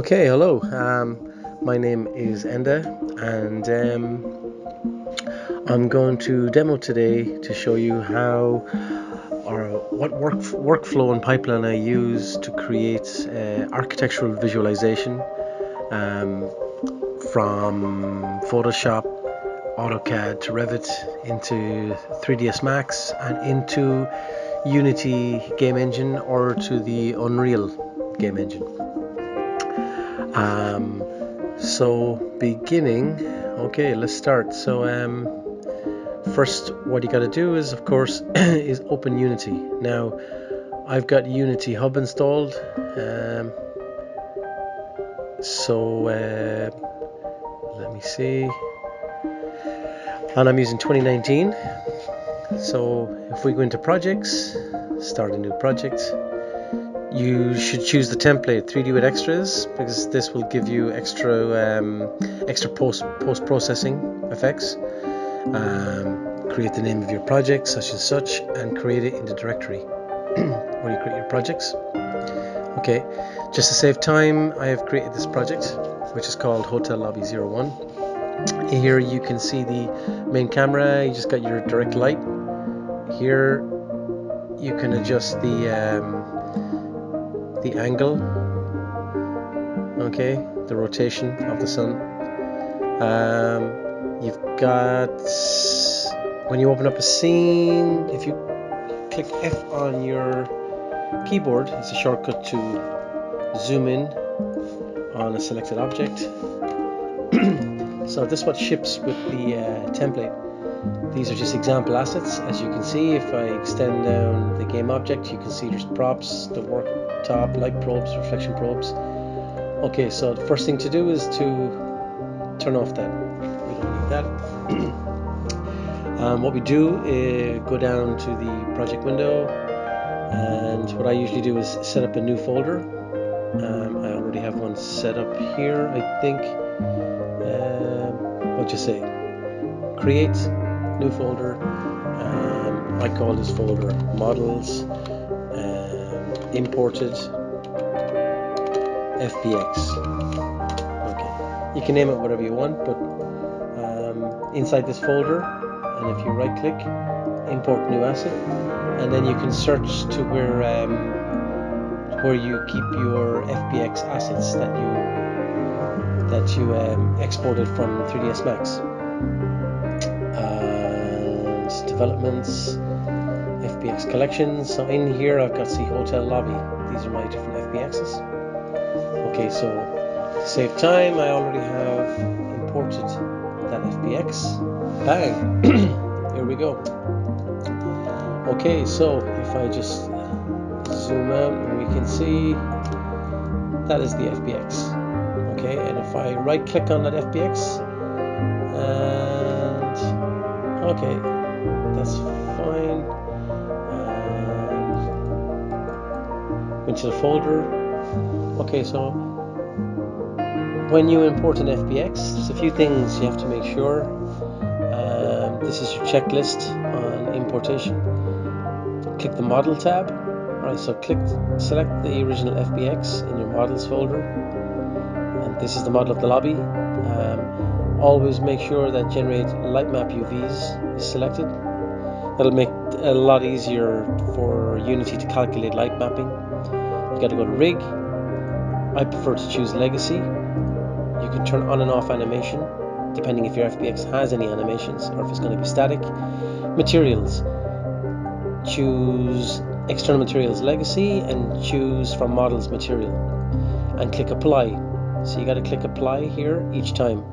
Okay, hello. My name is Enda, and I'm going to demo today to show you how or what workflow and pipeline I use to create architectural visualization from Photoshop, AutoCAD to Revit into 3ds Max and into Unity game engine or to the Unreal game engine. So beginning, okay, let's start. So first what you got to do is, of course, is open Unity. Now I've got Unity Hub installed, so let me see, and I'm using 2019. So if we go into projects, start a new project, you should choose the template 3D with extras, because this will give you extra post-processing effects. Create the name of your project such and such and create it in the directory where you create your projects. Okay, just to save time, I have created this project which is called Hotel Lobby 01. Here you can see the main camera. You just got your direct light. Here you can adjust the angle, okay, the rotation of the sun. You've got, when you open up a scene, if you click F on your keyboard, it's a shortcut to zoom in on a selected object. So this is what ships with the template. These are just example assets. As you can see, if I extend down the game object, you can see there's props, the worktop, light probes, reflection probes. Okay, so the first thing to do is to turn off that. We don't need that. What we do is go down to the project window, and what I usually do is set up a new folder. I already have one set up here, I think. What you say? Create new folder. I call this folder models imported FBX. Okay, you can name it whatever you want, but inside this folder, and if you right click, import new asset, and then you can search to where you keep your FBX assets that you exported from 3ds Max. Developments, FBX collections. So in here I've got Hotel Lobby. These are my different FBXs. Okay, so to save time, I already have imported that FBX. Bang! Here we go. Okay, so if I just zoom out, and we can see that is the FBX. Okay, and if I right click on that FBX, and okay, that's fine, and into the folder. Okay, so when you import an FBX, there's a few things you have to make sure. This is your checklist on importation. Click the model tab. Alright, so select the original FBX in your models folder, and this is the model of the lobby. Always make sure that generate light map UVs is selected. That'll make it a lot easier for Unity to calculate light mapping. You got to go to rig. I prefer to choose legacy. You can turn on and off animation depending if your FBX has any animations or if it's going to be static. Materials, choose external materials legacy and choose from models material and click apply. So you got to click apply here each time,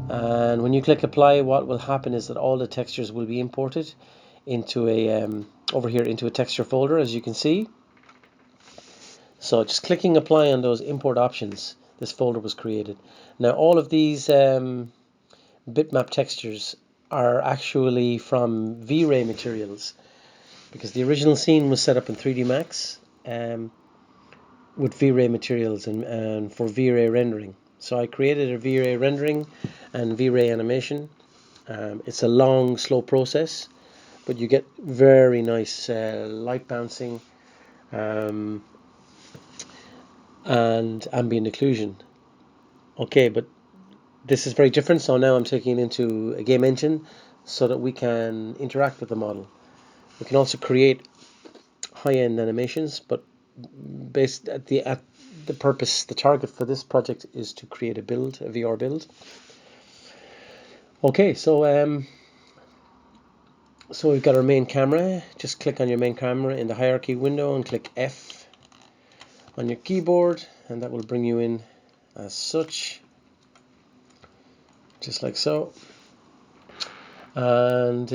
and when you click apply, what will happen is that all the textures will be imported into a over here into a texture folder, as you can see. So just clicking apply on those import options, this folder was created. Now all of these bitmap textures are actually from Vray materials, because the original scene was set up in 3D Max with Vray materials and for Vray rendering. So I created a Vray rendering and Vray animation. It's a long, slow process, but you get very nice light bouncing. and ambient occlusion. Okay, but this is very different. So now I'm taking it into a game engine so that we can interact with the model. We can also create high-end animations, but based at the purpose, the target for this project is to create a build, a VR build. Okay, so we've got our main camera. Just click on your main camera in the hierarchy window and click F on your keyboard, and that will bring you in as such, just like so. And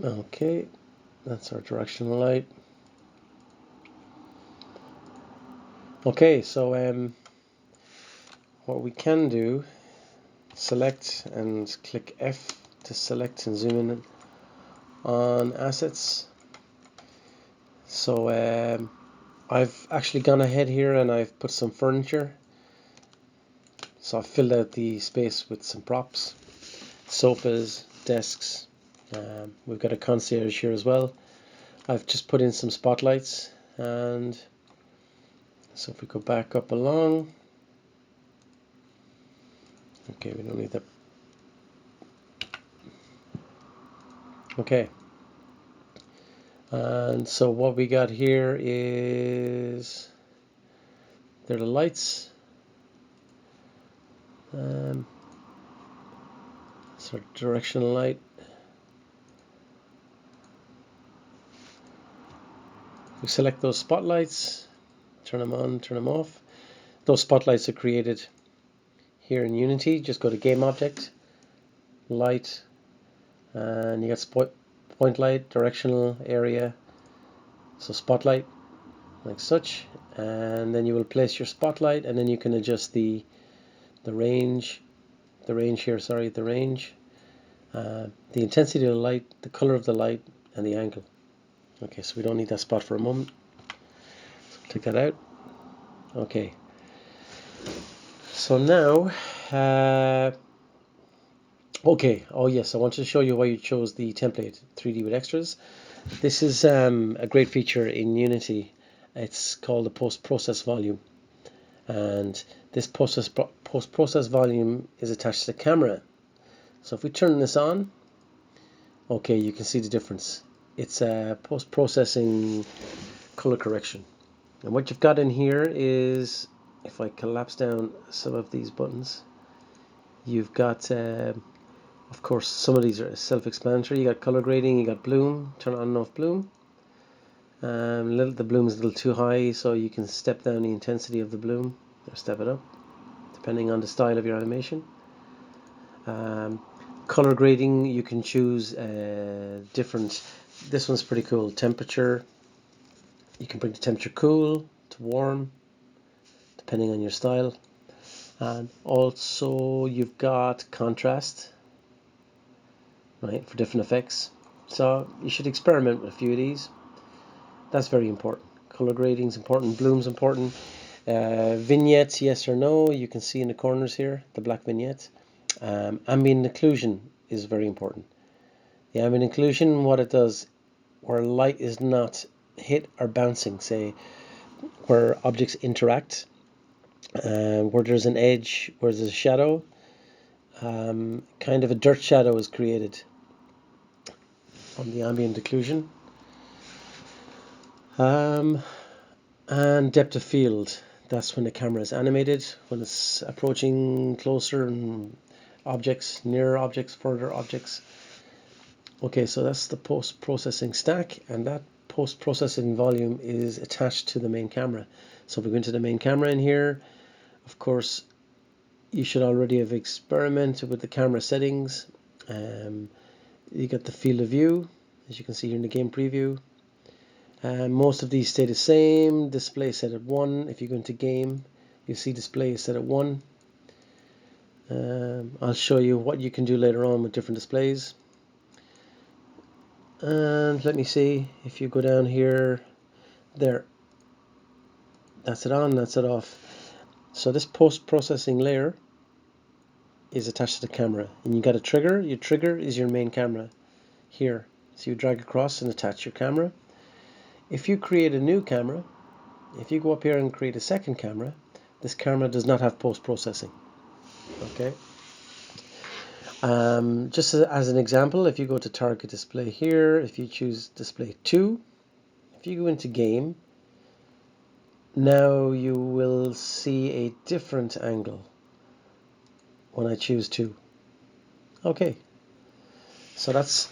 okay, that's our directional light. Okay, so what we can do, select and click F to select and zoom in on assets. So I've actually gone ahead here and I've put some furniture. So I've filled out the space with some props, sofas, desks. We've got a concierge here as well. I've just put in some spotlights, and so if we go back up along, okay, we don't need that. Okay, and so what we got here is, they're the lights. So directional light. We select those spotlights, turn them on, turn them off. Those spotlights are created here in Unity. Just go to Game Object, Light, and you got point light, directional area. So spotlight, like such, and then you will place your spotlight, and then you can adjust the range here. Sorry, the range, the intensity of the light, the color of the light, and the angle. Okay, so we don't need that spot for a moment. So take that out. Okay. So now, okay. Oh yes, I wanted to show you why you chose the template 3D with extras. This is a great feature in Unity. It's called the post-process volume, and this post-process volume is attached to the camera. So if we turn this on, okay, you can see the difference. It's a post-processing color correction. And what you've got in here is, if I collapse down some of these buttons, you've got, of course, some of these are self-explanatory. You got color grading, you got bloom, turn on and off bloom. The bloom is a little too high, so you can step down the intensity of the bloom or step it up, depending on the style of your animation. Color grading, you can choose different. This one's pretty cool. Temperature, you can bring the temperature cool to warm, depending on your style. And also you've got contrast, right, for different effects. So you should experiment with a few of these. That's very important. Color grading is important, bloom's important. Vignettes, yes or no, you can see in the corners here, the black vignette. Ambient occlusion is very important. The ambient occlusion, what it does, where light is not hit or bouncing, say, where objects interact, where there's an edge, where there's a shadow, kind of a dirt shadow is created on the ambient occlusion. And depth of field, that's when the camera is animated, when it's approaching closer and objects, nearer objects, further objects. Okay, so that's the post-processing stack, and that post-processing volume is attached to the main camera. So if we go into the main camera in here, of course, you should already have experimented with the camera settings. You got the field of view, as you can see here in the game preview. Most of these stay the same. Display set at 1. If you go into game, you see display is set at 1. I'll show you what you can do later on with different displays. And let me see, if you go down here, there, that's it on, that's it off. So this post-processing layer is attached to the camera, and you got a trigger. Your trigger is your main camera here. So you drag across and attach your camera. If you create a new camera, If you go up here and create a second camera, this camera does not have post-processing. Okay. Just as an example, if you go to target display here, if you choose display 2, if you go into game, now you will see a different angle when I choose 2. Okay, so that's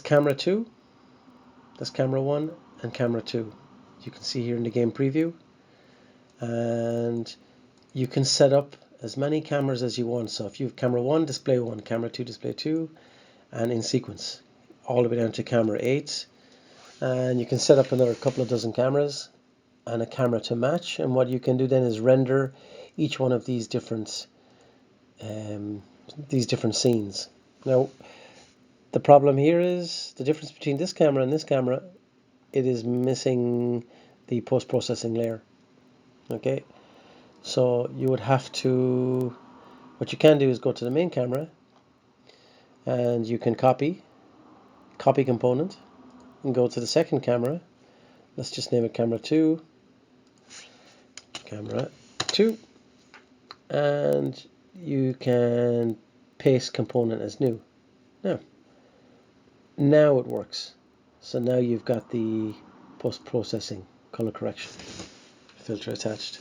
camera 2, that's camera 1 and camera 2. You can see here in the game preview, and you can set up as many cameras as you want. So if you have camera 1, display 1, camera 2, display 2, and in sequence, all the way down to camera 8. And you can set up another couple of dozen cameras and a camera to match. And what you can do then is render each one of these different scenes. Now, the problem here is the difference between this camera and this camera. It is missing the post-processing layer. Okay. So you would have to, what you can do is go to the main camera and you can copy component and go to the second camera. Let's just name it camera 2, and you can paste component as new. Now it works. So now you've got the post-processing color correction filter attached.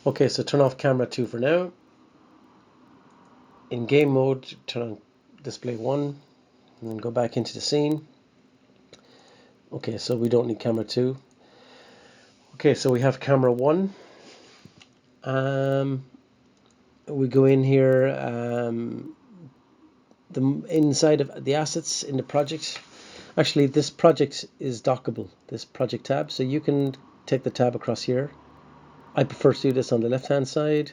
Okay, so turn off camera 2 for now. In game mode, turn on display 1 and then go back into the scene. Okay, so we don't need camera 2. Okay, so we have camera 1. We go in here, the inside of the assets in the project. Actually, this project is dockable, this project tab, so you can take the tab across here. I prefer to do this on the left hand side.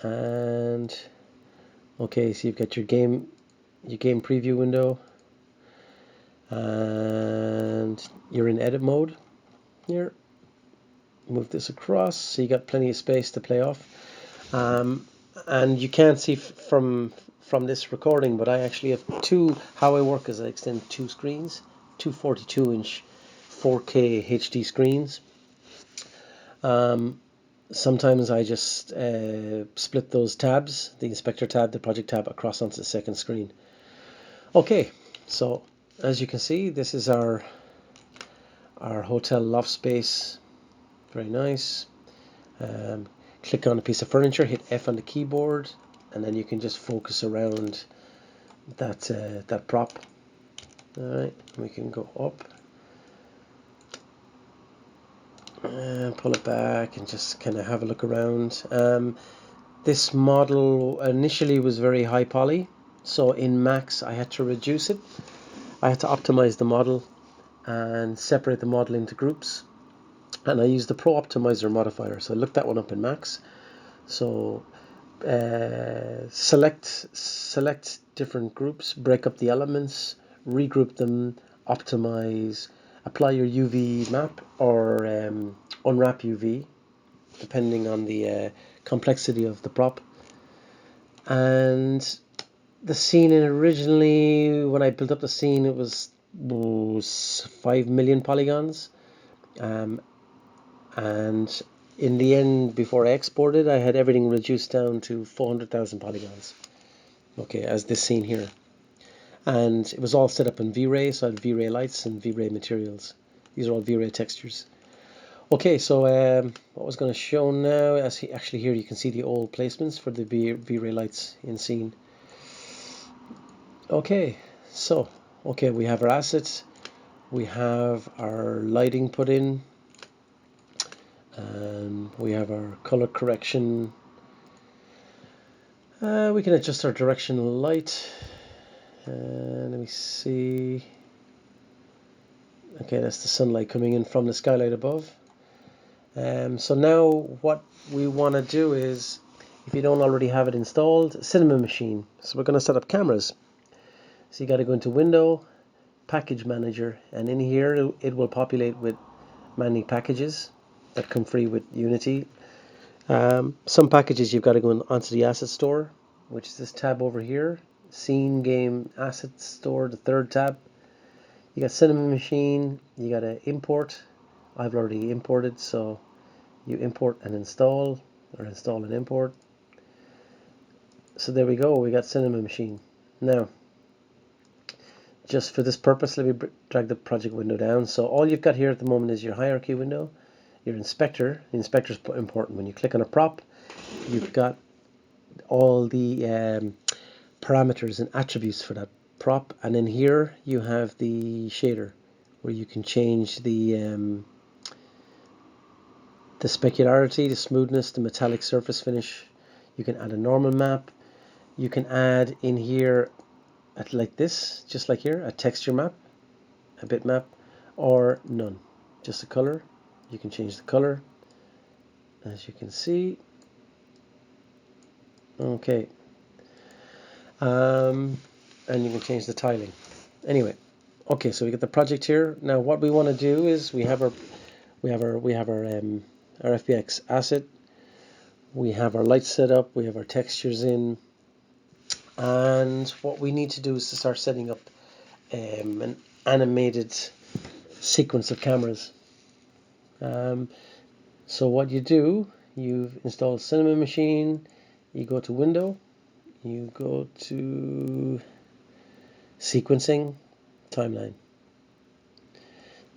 And okay, so you've got your game preview window, and you're in edit mode here. Move this across so you got plenty of space to play off. And you can't see from this recording, but I actually have how I work is I extend 2 screens, two 42-inch 4K HD screens. Sometimes I just split those tabs, the inspector tab, the project tab, across onto the second screen. Okay, so as you can see, this is our hotel loft space. Very nice. Click on a piece of furniture, hit F on the keyboard, and then you can just focus around that prop. All right, we can go up. Pull it back and just kind of have a look around. This model initially was very high poly, so in Max I had to reduce it. I had to optimize the model and separate the model into groups, and I used the Pro Optimizer modifier. So I looked that one up in Max. So select different groups, break up the elements, regroup them, optimize, apply your UV map or unwrap UV, depending on the complexity of the prop. And the scene originally, when I built up the scene, it was 5 million polygons. And in the end, before I exported, I had everything reduced down to 400,000 polygons. Okay, as this scene here. And it was all set up in Vray, so I had Vray lights and Vray materials. These are all Vray textures. Okay, so what I was going to show now, actually here you can see the old placements for the Vray lights in scene. Okay, so we have our assets, we have our lighting put in, and we have our color correction. We can adjust our directional light. Let me see. Okay, that's the sunlight coming in from the skylight above. So now what we want to do is, if you don't already have it installed, Cinemachine. So we're going to set up cameras. So you got to go into Window, Package Manager, and in here it will populate with many packages that come free with Unity. Some packages you've got to go onto the Asset Store, which is this tab over here. Scene, Game, Asset Store, the third tab. You got Cinemachine, you got to import I've already imported, so you import and install, or install and import. So there we go, we got Cinemachine. Now, just for this purpose, let me drag the project window down. So all you've got here at the moment is your hierarchy window, your inspector. The inspector is important. When you click on a prop, you've got all the parameters and attributes for that prop, and then here you have the shader where you can change the specularity, the smoothness, the metallic surface finish. You can add a normal map. You can add in here like this, just like here, a texture map, a bitmap, or none, just a color. You can change the color, as you can see. Okay, and you can change the tiling. Anyway, okay, so we get the project here. Now, what we want to do is we have our FBX asset. We have our lights set up. We have our textures in. And what we need to do is to start setting up an animated sequence of cameras. So what you do, you've installed Cinemachine, you go to Window, you go to Sequencing, Timeline.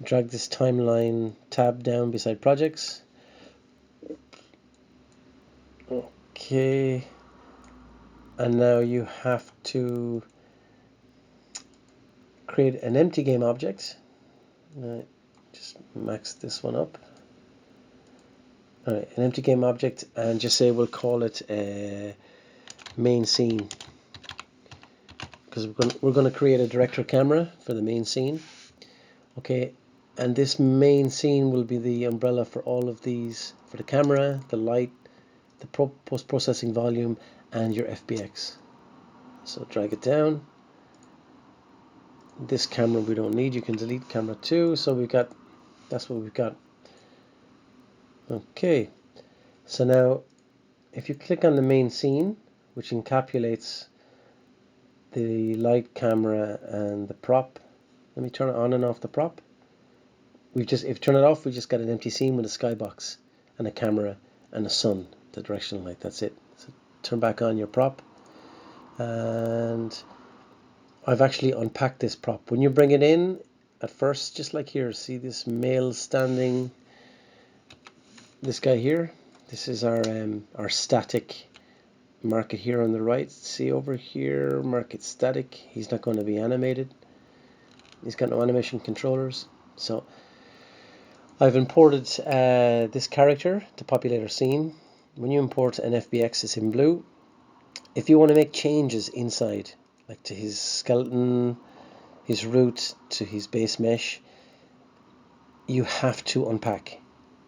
Drag this Timeline tab down beside Projects. Okay. And now you have to create an empty game object. Just max this one up. Alright, an empty game object, and just say we'll call it main scene, because we're going to create a director camera for the main scene. Okay, and this main scene will be the umbrella for all of these, for the camera, the light, the post-processing volume, and your FBX. So drag it down. This camera we don't need, you can delete camera 2. So we've got, that's what we've got. Okay, so now if you click on the main scene, which encapsulates the light, camera, and the prop, let me turn it on and off the prop. If you turn it off, we just got an empty scene with a skybox and a camera and a sun, the directional light. That's it. So turn back on your prop, and I've actually unpacked this prop. When you bring it in, at first, just like here, see this male standing, this guy here, this is our static. Mark it here on the right. See over here, mark it static. He's not going to be animated. He's got no animation controllers. So I've imported this character to populate our scene. When you import an FBX, it's in blue. If you want to make changes inside, like to his skeleton, his root, to his base mesh, you have to unpack.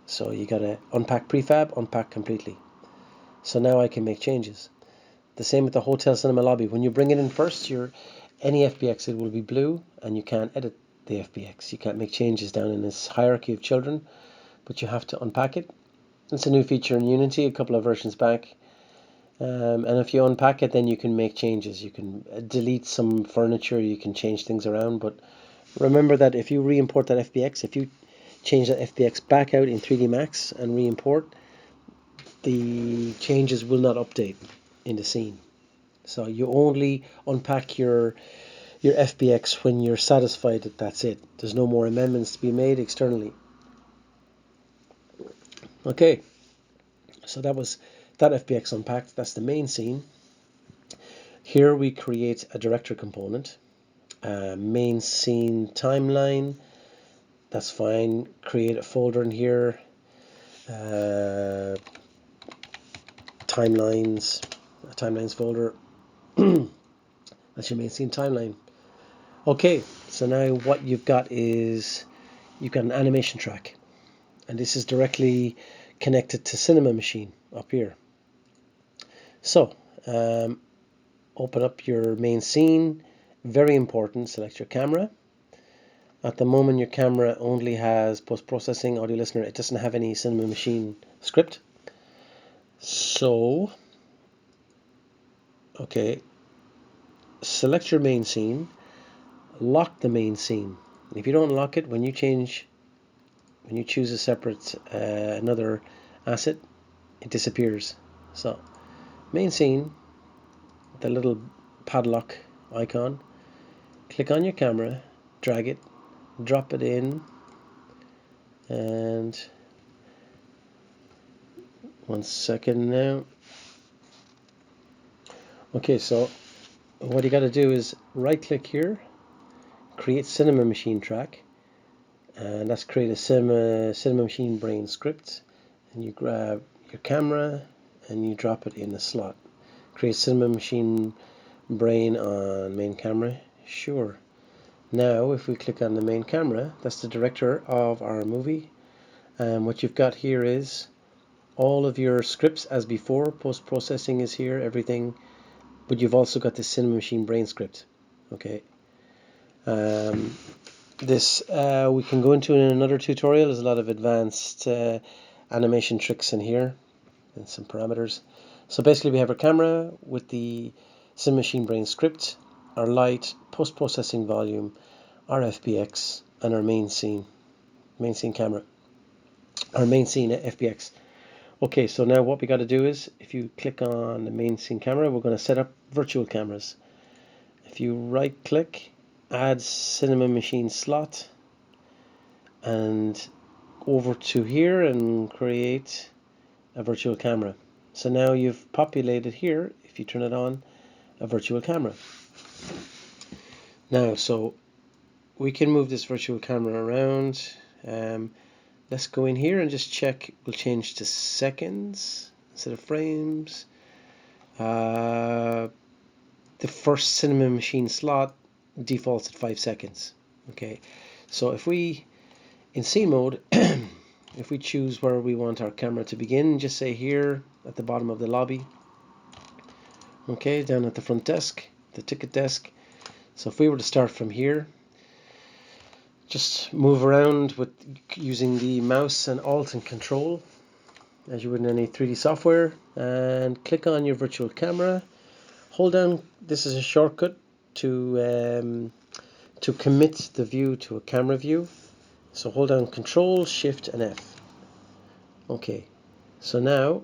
So you gotta unpack prefab, unpack completely. So now I can make changes. The same with the hotel cinema lobby. When you bring it in first, any FBX, it will be blue, and you can't edit the FBX. You can't make changes down in this hierarchy of children, but you have to unpack it. It's a new feature in Unity, a couple of versions back. And if you unpack it, then you can make changes. You can delete some furniture, you can change things around. But remember that if you re-import that FBX, if you change that FBX back out in 3D Max and re-import, the changes will not update in the scene. So you only unpack your FBX when you're satisfied that that's it. There's no more amendments to be made externally. Okay, so that was that FBX unpacked. That's the main scene. Here we create a director component, main scene timeline. That's fine. Create a folder in here. Timelines, a timelines folder. That's your main scene timeline. Okay, so now what you've got is you've got an animation track, and this is directly connected to Cinemachine up here. So open up your main scene. Very important, select your camera. At the moment your camera only has post-processing, audio listener. It doesn't have any Cinemachine script. So okay, select your main scene, lock the main scene. If you don't lock it, when you change when you choose a separate another asset, it disappears. So main scene, the little padlock icon, click on your camera, drag it, drop it in, and 1 second now. Okay, so what you got to do is right click here, create Cinemachine track, and let's create a Cinemachine brain script, and you grab your camera and you drop it in the slot. Create Cinemachine brain on main camera. Sure. Now if we click on the main camera, that's the director of our movie, and what you've got here is all of your scripts as before. Post-processing is here, everything, but you've also got the Cinemachine brain script. Okay. This we can go into in another tutorial. There's a lot of advanced animation tricks in here and some parameters. So basically we have our camera with the Cinemachine brain script, our light, post-processing volume, our FBX, and our main scene camera, our main scene FBX. Okay, so now what we got to do is, if you click on the main scene camera, we're going to set up virtual cameras. If you right click, add Cinemachine slot, and over to here and create a virtual camera. So now you've populated here, if you turn it on, a virtual camera. Now, so we can move this virtual camera around. Let's go in here and just check. We'll change to seconds instead of frames. The first Cinemachine slot defaults at 5 seconds. Okay, so if we, in scene mode, if we choose where we want our camera to begin, just say here at the bottom of the lobby. Okay, down at the front desk, the ticket desk. So if we were to start from here, just move around with using the mouse and Alt and Control as you would in any 3D software, and click on your virtual camera. Hold down. This is a shortcut to commit the view to a camera view. So hold down Control, Shift, and F. Okay. So now,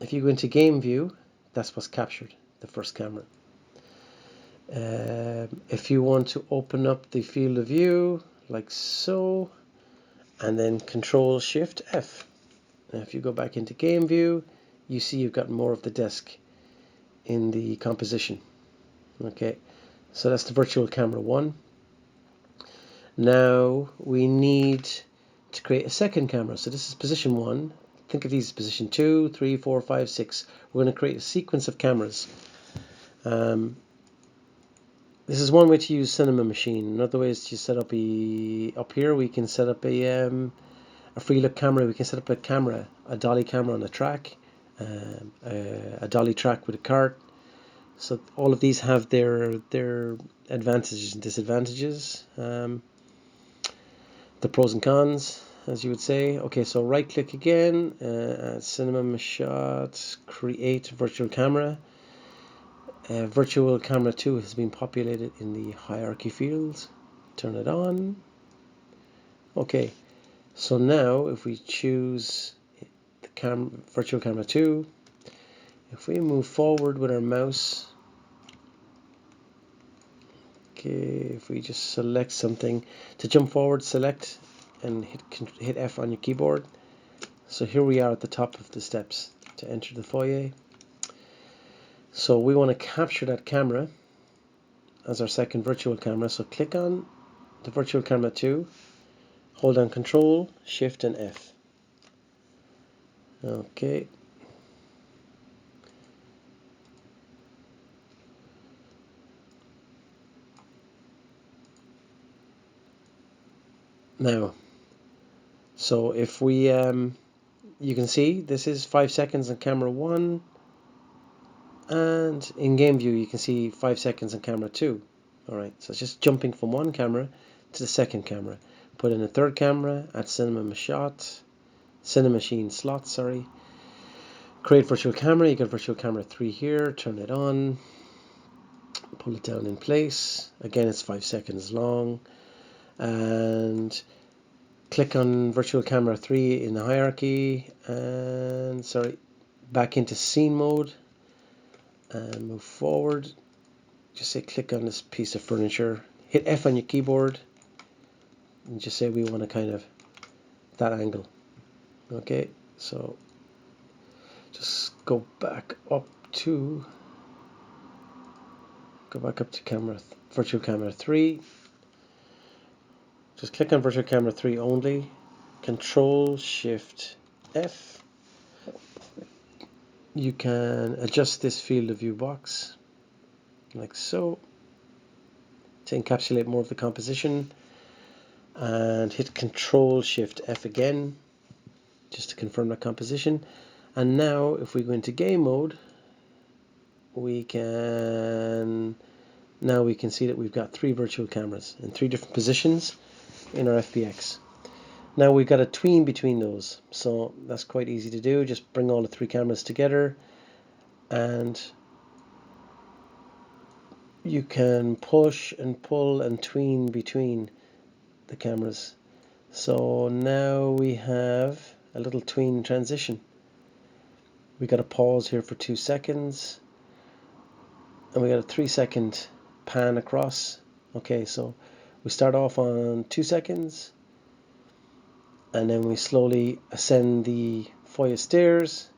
if you go into Game View, that's what's captured, the first camera. If you want to open up the field of view, like so, and then Control Shift F. Now if you go back into Game View, you see you've got more of the desk in the composition. Okay, so that's the virtual camera 1. Now we need to create a second camera. So this is position 1. Think of these as position 2, 3, 4, 5, 6. We're going to create a sequence of cameras. This is one way to use Cinemachine. Another way is to set up up here we can set up a free look camera. We can set up a camera, a dolly camera on a track, a dolly track with a cart. So all of these have their advantages and disadvantages, the pros and cons, as you would say. Okay, so right click again, Cinemachine, create virtual camera. Virtual camera 2 has been populated in the hierarchy field. Turn it on. Okay, so now if we choose the virtual camera 2, if we move forward with our mouse, okay, if we just select something to jump forward, select and hit F on your keyboard. So here we are at the top of the steps to enter the foyer. So we want to capture that camera as our second virtual camera. So click on the virtual camera 2, hold down Control, Shift, and F. Okay. Now, so if we, you can see this is 5 seconds on camera 1. And in game view, you can see 5 seconds on camera 2. Alright, so it's just jumping from one camera to the second camera. Put in a third camera, add Cinemachine slot, sorry. Create virtual camera, you got virtual camera 3 here, turn it on. Pull it down in place. Again, it's 5 seconds long. And click on virtual camera 3 in the hierarchy, and back into scene mode, and move forward. Just say click on this piece of furniture, hit F on your keyboard, and just say we want to kind of that angle. Okay, so just go back up to virtual camera 3. Just click on virtual camera 3 only, Control Shift F. You can adjust this field of view box like so to encapsulate more of the composition, and hit Control Shift F again just to confirm that composition. And now if we go into game mode, we can see that we've got 3 virtual cameras in 3 different positions in our FBX. Now we've got a tween between those, so that's quite easy to do. Just bring all the 3 cameras together, and you can push and pull and tween between the cameras. So now we have a little tween transition. We got a pause here for 2 seconds, and we got a 3-second pan across. Okay, so we start off on 2 seconds, and then we slowly ascend the foyer stairs.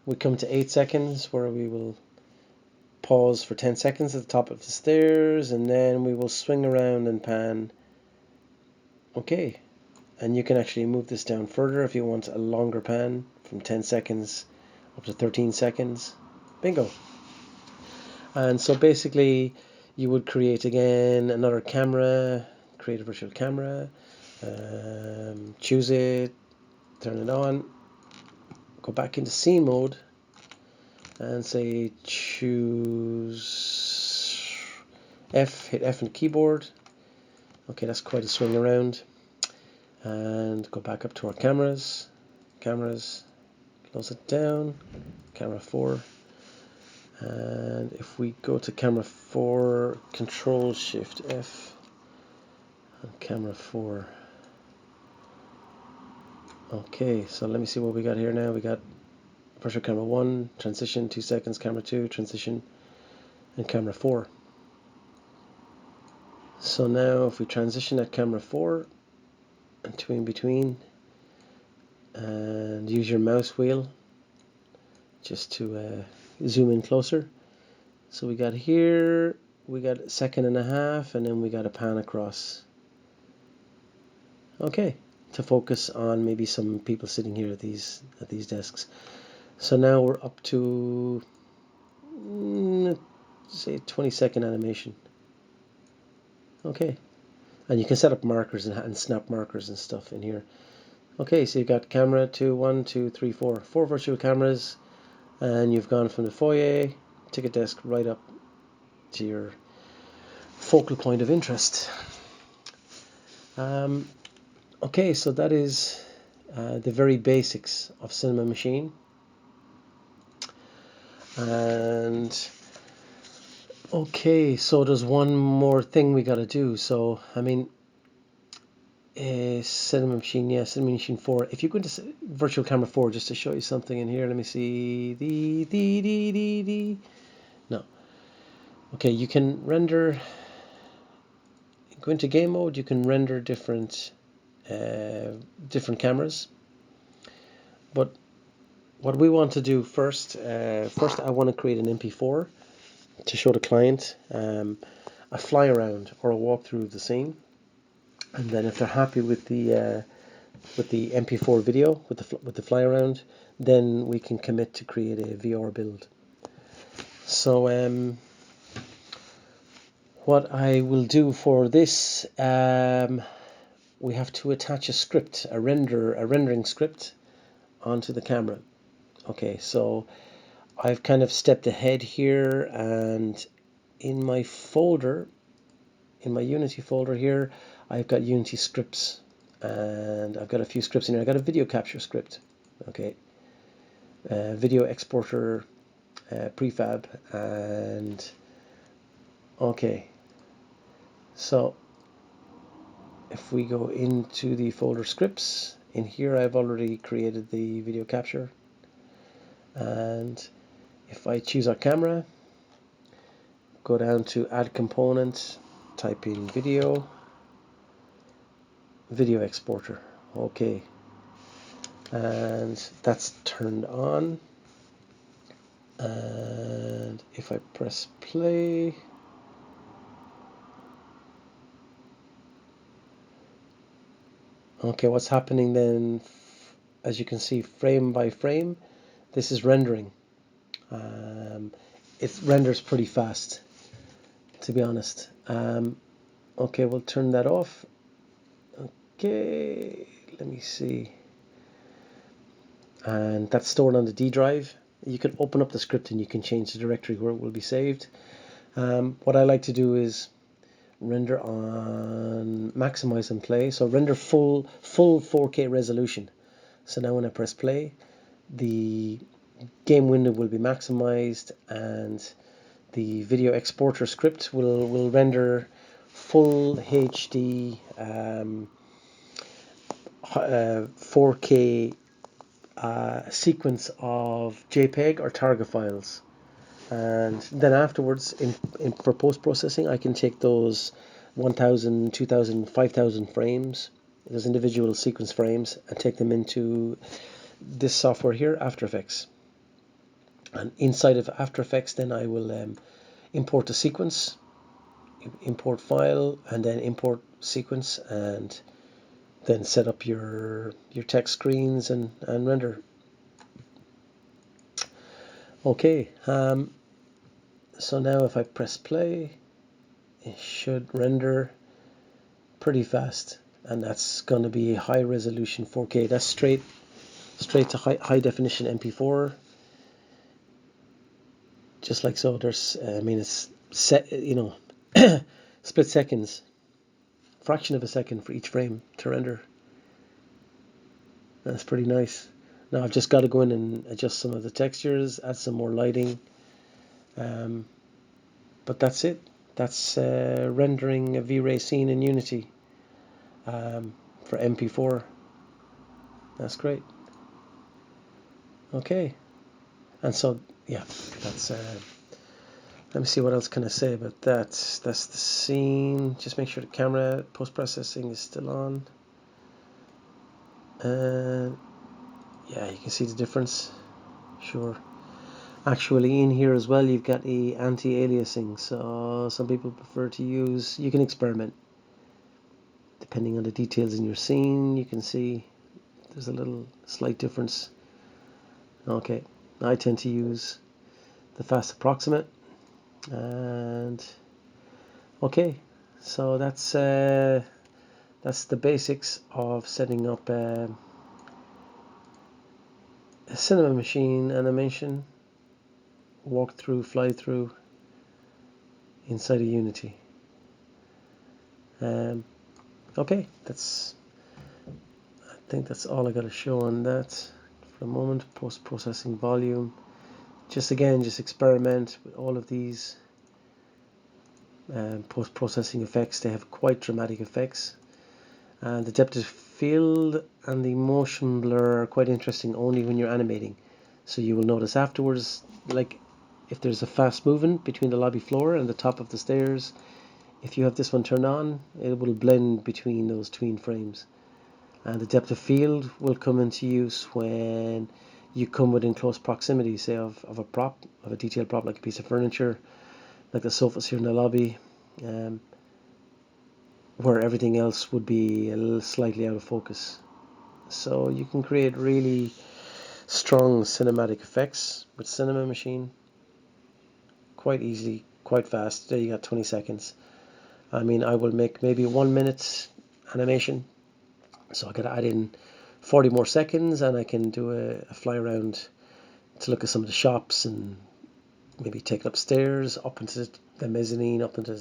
We come to 8 seconds, where we will pause for 10 seconds at the top of the stairs, and then we will swing around and pan. Okay, and you can actually move this down further if you want a longer pan from 10 seconds up to 13 seconds. Bingo. And so basically you would create again another camera, create a virtual camera, choose it, turn it on, go back into scene mode, and say choose F, hit F on the keyboard. Okay, that's quite a swing around. And go back up to our cameras, close it down, camera 4. And if we go to camera 4, Control Shift F on camera 4. Okay, so let me see what we got here now. We got virtual camera 1, transition, 2 seconds, camera 2, transition, and camera 4. So now if we transition at camera 4 and tween between, and use your mouse wheel just to zoom in closer. So we got here, we got 1.5 seconds, and then we got a pan across. Okay, to focus on maybe some people sitting here at these desks. So now we're up to say 20-second animation. Okay, and you can set up markers and snap markers and stuff in here. Okay, so you've got camera 2, 1, 2, 3, 4 virtual cameras, and you've gone from the foyer ticket desk right up to your focal point of interest. Okay, so that is the very basics of Cinemachine. And okay, so there's one more thing we got to do. So I mean, Cinemachine, yeah, Cinemachine 4. If you go into virtual camera 4, just to show you something in here, let me see. No. Okay, you can render. Go into game mode. You can render different cameras. But what we want to do first, I want to create an MP4 to show the client a fly around or a walkthrough of the scene. And then if they're happy with the MP4 video with the fly around, then we can commit to create a VR build. So what I will do for this, we have to attach a script, a rendering script onto the camera. Okay, so I've kind of stepped ahead here, and in my folder, in my Unity folder here, I've got Unity scripts, and I've got a few scripts in here. I've got a video capture script, okay, video exporter, prefab, and okay, so if we go into the folder scripts, in here I've already created the video capture, and if I choose our camera, go down to add component, type in video exporter. Okay, and that's turned on, and if I press play, okay, what's happening then, as you can see, frame by frame, this is rendering. It renders pretty fast, to be honest. Okay, we'll turn that off. Okay, let me see. And that's stored on the D drive. You can open up the script and you can change the directory where it will be saved. What I like to do is render on maximize and play. So render full 4K resolution. So now when I press play, the game window will be maximized and the video exporter script will render full HD 4K sequence of JPEG or Targa files, and then afterwards for post-processing I can take those 1000, 2000, 5000 frames, those individual sequence frames, and take them into this software here, After Effects. And inside of After Effects then I will import the sequence, import file, and then import sequence, and then set up your text screens and render. Okay, so now if I press play, it should render pretty fast, and that's going to be high resolution 4K. That's straight to high definition MP4, just like so. There's it's set, split seconds, fraction of a second for each frame to render. That's pretty nice. Now I've just got to go in and adjust some of the textures, add some more lighting, but that's it. That's rendering a V-Ray scene in Unity for MP4. That's great. Okay, and so yeah, that's let me see what else can I say about that. That's the scene. Just make sure the camera post-processing is still on. Yeah, you can see the difference. Sure. Actually, in here as well, you've got a anti-aliasing. So some people prefer to use. You can experiment depending on the details in your scene. You can see there's a little slight difference. Okay, I tend to use the fast approximate. And okay, so that's the basics of setting up a Cinemachine animation walkthrough, fly through inside of Unity. Okay, I think that's all I got to show on that for a moment. Post-processing volume. Just experiment with all of these post-processing effects. They have quite dramatic effects. And the depth of field and the motion blur are quite interesting only when you're animating. So you will notice afterwards, like if there's a fast movement between the lobby floor and the top of the stairs, if you have this one turned on, it will blend between those tween frames. And the depth of field will come into use when you come within close proximity, say of a prop, of a detailed prop like a piece of furniture, like the sofas here in the lobby, where everything else would be a little slightly out of focus. So you can create really strong cinematic effects with Cinemachine quite easily, quite fast. There you got 20 seconds. I mean, I will make maybe 1 minute animation, so I could add in 40 more seconds, and I can do a fly around to look at some of the shops and maybe take it upstairs, up into the mezzanine, up into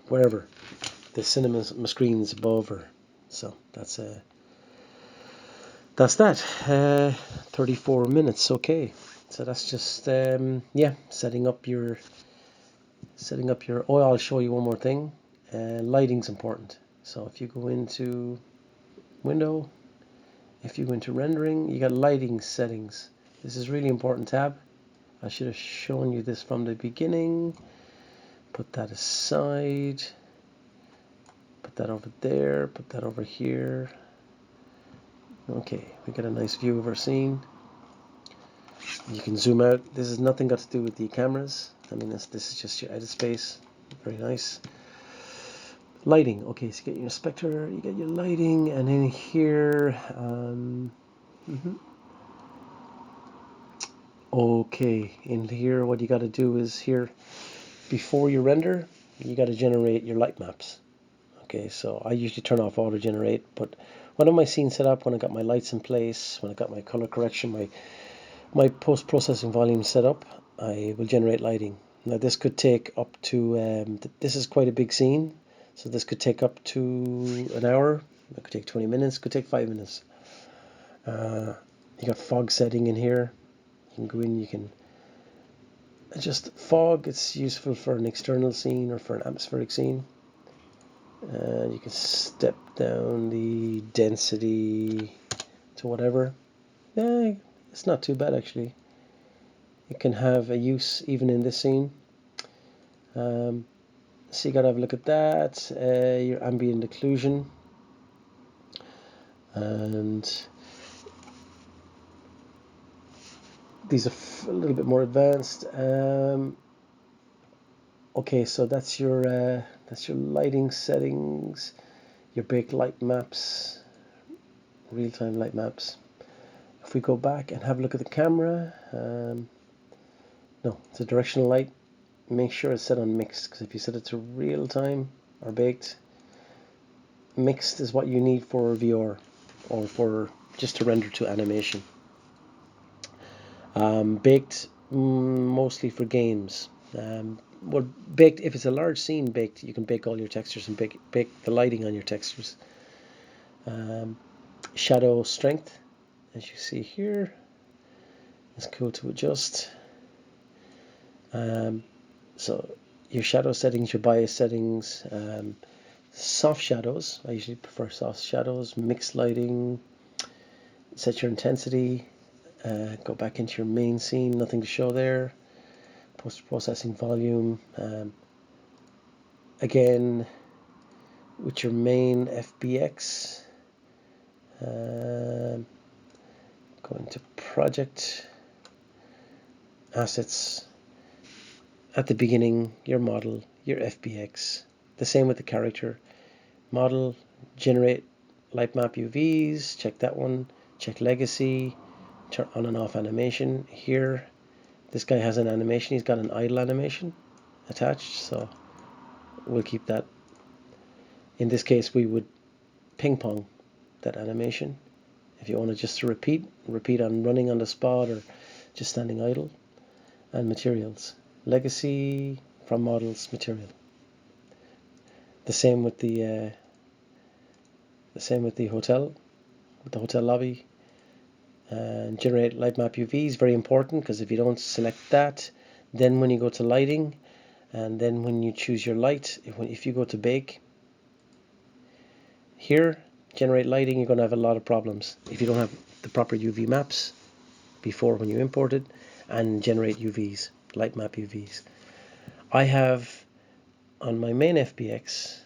wherever the cinema screens above her. So that's that. 34 minutes. Okay, so that's just setting up your. Oh, I'll show you one more thing. Lighting's important. So if you go into window, if you go into rendering, you got lighting settings. This is really important tab. I should have shown you this from the beginning. Put that aside. Put that over there. Put that over here. Okay, we got a nice view of our scene. You can zoom out. This has nothing got to do with the cameras. I mean, this is just your edit space. Very nice. Lighting. Okay, so you get your inspector, you get your lighting, and in here, okay, in here, what you got to do is here, before you render, you got to generate your light maps. Okay, so I usually turn off auto generate, but when I have my scene set up, when I got my lights in place, when I got my color correction, my post-processing volume set up, I will generate lighting. Now this could take up to, this is quite a big scene, so this could take up to an hour, it could take 20 minutes, it could take 5 minutes. You got fog setting in here. You can go in, you can adjust fog. It's useful for an external scene or for an atmospheric scene. You can step down the density to whatever. Yeah, it's not too bad actually. It can have a use even in this scene. So you gotta have a look at that. Your ambient occlusion, and these are a little bit more advanced. Okay, so that's your lighting settings, your baked light maps, real-time light maps. If we go back and have a look at the camera, no, it's a directional light. Make sure it's set on mixed, because if you set it to real time or baked, mixed is what you need for VR or for just to render to animation. Baked mostly for games. Well, baked, if it's a large scene, baked, you can bake all your textures and bake the lighting on your textures. Shadow strength, as you see here, is cool to adjust. So your shadow settings, your bias settings, soft shadows. I usually prefer soft shadows. Mixed lighting. Set your intensity. Go back into your main scene. Nothing to show there. Post-processing volume. Again, with your main FBX. Go into project. Assets. At the beginning, your model, your FBX. The same with the character. Model, generate light map UVs, check that one, check legacy, turn on and off animation. Here, this guy has an animation, he's got an idle animation attached, so we'll keep that. In this case, we would ping pong that animation. If you want to just repeat on running on the spot or just standing idle. And materials. Legacy from models, material. The same with the hotel, with the hotel lobby. And generate light map UV is very important, because if you don't select that, then when you go to lighting, and then when you choose your light, if you go to bake, here, generate lighting, you're going to have a lot of problems if you don't have the proper UV maps before when you import it, and generate UVs. Light map UVs. I have on my main FBX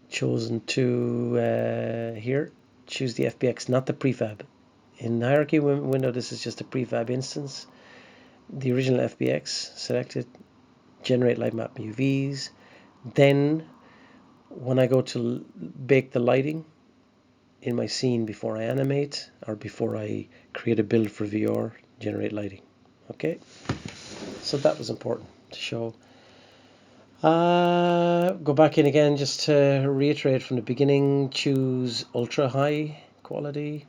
chosen to here choose the FBX, not the prefab. In the hierarchy window, this is just a prefab instance. The original FBX selected, generate light map UVs. Then when I go to bake the lighting in my scene before I animate or before I create a build for VR, generate lighting. Okay. So that was important to show. Go back in again just to reiterate from the beginning. Choose ultra high quality.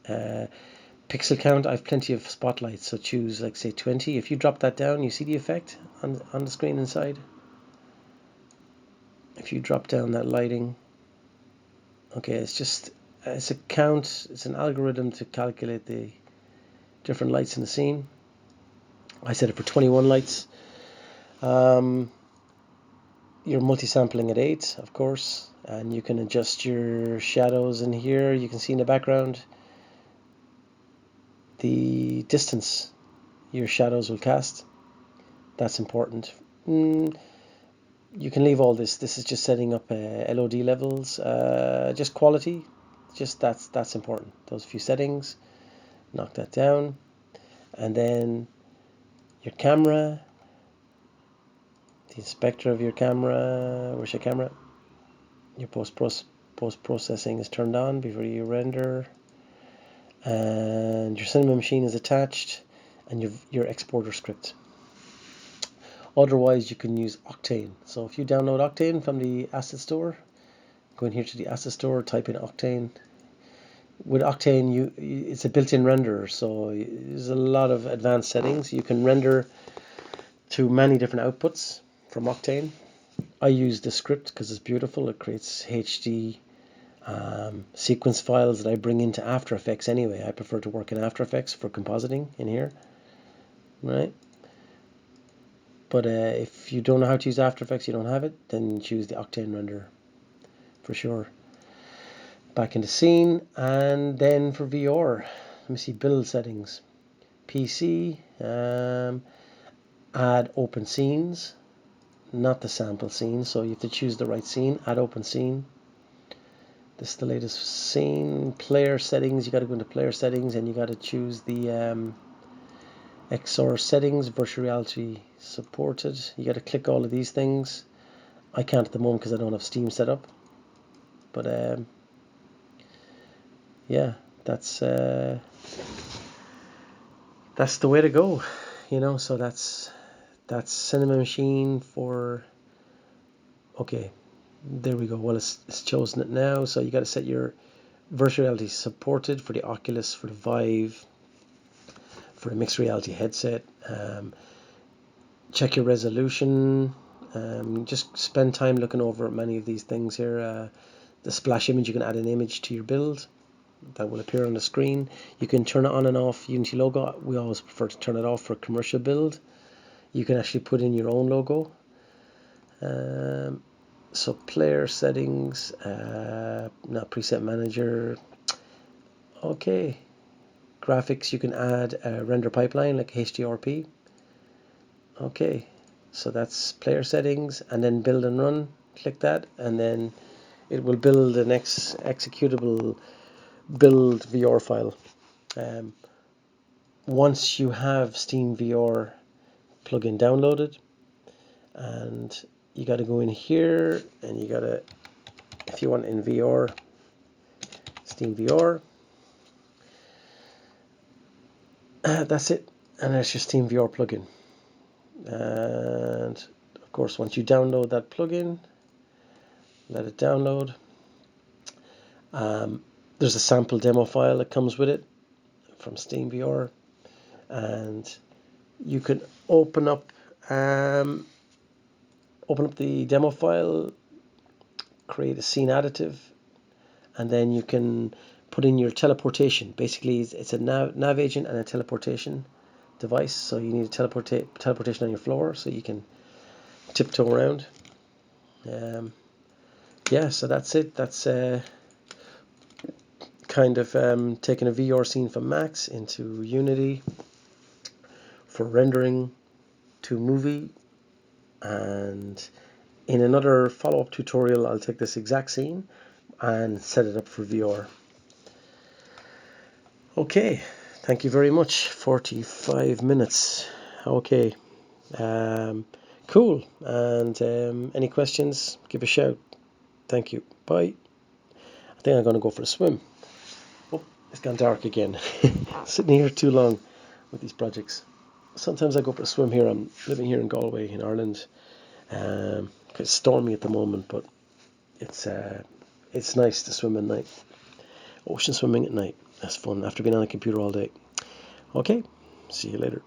Pixel count, I have plenty of spotlights, so choose like say 20. If you drop that down, you see the effect on the screen inside. If you drop down that lighting, okay, it's a count, it's an algorithm to calculate the different lights in the scene. I set it for 21 lights. You're multi-sampling at 8, of course, and you can adjust your shadows in here. You can see in the background the distance your shadows will cast. That's important. You can leave all this. This is just setting up LOD levels, just quality. Just that's important. Those few settings. Knock that down, and then your camera. The inspector of your camera. Where's your camera? Your post-processing is turned on before you render, and your Cinemachine is attached, and your exporter script. Otherwise, you can use Octane. So if you download Octane from the asset store, go in here to the asset store, type in Octane. With Octane, it's a built-in renderer, so there's a lot of advanced settings. You can render to many different outputs from Octane. I use the script because it's beautiful. It creates HD sequence files that I bring into After Effects anyway. I prefer to work in After Effects for compositing in here, right? But if you don't know how to use After Effects, you don't have it, then choose the Octane renderer for sure. Back into scene, and then for VR, let me see, build settings, PC, add open scenes, not the sample scene, so you have to choose the right scene. Add open scene. This is the latest scene. Player settings, you got to go into player settings, and you got to choose the XR settings, virtual reality supported. You got to click all of these things. I can't at the moment because I don't have Steam set up, but yeah, that's the way to go, you know. So that's Cinemachine for. Okay, there we go. Well, it's chosen it now. So you got to set your virtual reality supported for the Oculus, for the Vive, for the mixed reality headset. Check your resolution. Just spend time looking over many of these things here. The splash image, you can add an image to your build that will appear on the screen. You can turn it on and off. Unity logo, we always prefer to turn it off for commercial build. You can actually put in your own logo. So player settings, not preset manager. Okay, graphics, you can add a render pipeline like HDRP. Okay, so that's player settings, and then build and run. Click that, and then it will build the next executable build VR file. Once you have Steam VR plugin downloaded, and you got to go in here, and you got to, if you want in VR, Steam VR, that's it, and that's your Steam VR plugin. And of course, once you download that plugin, let it download. There's a sample demo file that comes with it from Steam VR, and you can open up the demo file, create a scene additive, and then you can put in your teleportation. Basically, it's a nav agent and a teleportation device, so you need a teleportation on your floor so you can tiptoe around. Yeah, so that's it. That's kind of taking a VR scene from Max into Unity for rendering to movie, and in another follow-up tutorial I'll take this exact scene and set it up for VR. Okay, thank you very much. 45 minutes. Okay, cool. And any questions, give a shout. Thank you. Bye. I think I'm going to go for a swim. Oh, it's gone dark again. Sitting here too long with these projects. Sometimes I go for a swim here. I'm living here in Galway in Ireland. It's stormy at the moment, but it's nice to swim at night. Ocean swimming at night. That's fun after being on a computer all day. Okay, see you later.